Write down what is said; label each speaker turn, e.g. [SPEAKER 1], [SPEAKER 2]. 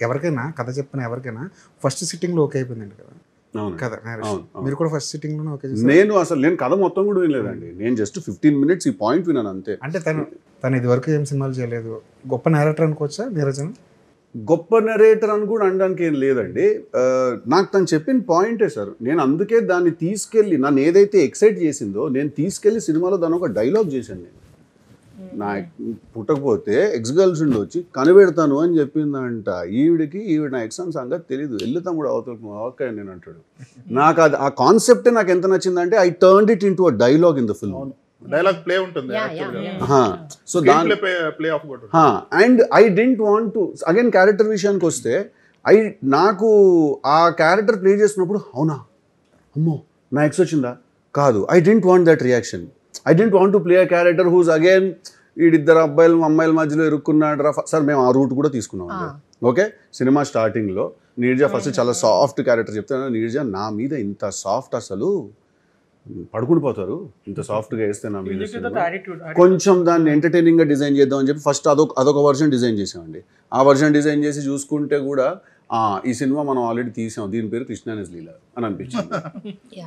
[SPEAKER 1] ఎవరికైనా కథ చెప్పిన ఎవరికైనా ఫస్ట్ సిట్టింగ్లో ఓకే అయిపోయిందండి కదా
[SPEAKER 2] అవును
[SPEAKER 1] కదా
[SPEAKER 2] అవును
[SPEAKER 1] మీరు కూడా ఫస్ట్ సిట్టింగ్లోనే ఓకే చేశారు.
[SPEAKER 2] నేను కథ మొత్తం కూడా వినలేదండి. నేను జస్ట్ 15 minutes ఈ పాయింట్ విన్నాను అంతే.
[SPEAKER 1] అంటే తను ఇది వరకు ఏం సినిమాలు చేయలేదు, గొప్ప నేరేటర్ అనుకోవచ్చా నీరజన్?
[SPEAKER 2] గొప్ప నరేటర్ అని కూడా అనడానికి ఏం లేదండి. నాకు తను చెప్పిన పాయింటే సార్. నేను అందుకే దాన్ని తీసుకెళ్ళి నన్ను ఏదైతే ఎక్సైట్ చేసిందో నేను తీసుకెళ్ళి సినిమాలో దాని ఒక డైలాగ్ చేశాను. నేను నా పుట్టకపోతే ఎక్స్ గర్ల్ ఫ్రెండ్ వచ్చి కనిపెడతాను అని చెప్పిందంట. ఈవిడ నా ఎక్స్ అని సంగతి తెలీదు, వెళ్ళి తమ్ముడు అవతల నేను అంటాడు. నాకు అది ఆ కాన్సెప్టే నాకు ఎంత నచ్చిందంటే I turned it into a dialogue in the film.
[SPEAKER 3] Dialogue play ఉంటుంది
[SPEAKER 2] సో దాని
[SPEAKER 3] ప్లే ఆఫ్ కూడా
[SPEAKER 2] and I don't want to again character విషయానికి వస్తే నాకు ఆ క్యారెక్టర్ ప్లే చేసినప్పుడు అవునా అమ్మో నా ఎక్స్ వచ్చిందా కాదు, I don't want that reaction. I don't want to play a character whose again వీడిద్దరు అమ్మాయిల మధ్యలో ఇరుక్కున్నాడు సార్. మేము ఆ రూట్ కూడా తీసుకున్నాం అండి. ఓకే, సినిమా స్టార్టింగ్లో నీర్జా ఫస్ట్ చాలా సాఫ్ట్ క్యారెక్టర్ చెప్తాను. నీర్జా నా మీద ఇంత సాఫ్ట్ అసలు పడుకుని పోతారు, ఇంత సాఫ్ట్గా వేస్తే నా మీద. కొంచెం దాన్ని ఎంటర్టైనింగ్గా డిజైన్ చేద్దాం అని చెప్పి ఫస్ట్ అదొక వర్షన్ డిజైన్ చేసామండి. ఆ వర్షన్ డిజైన్ చేసి చూసుకుంటే కూడా ఈ సినిమా మనం ఆల్రెడీ తీసాం, దీని పేరు కృష్ణానస్ లీల అని అనిపించింది.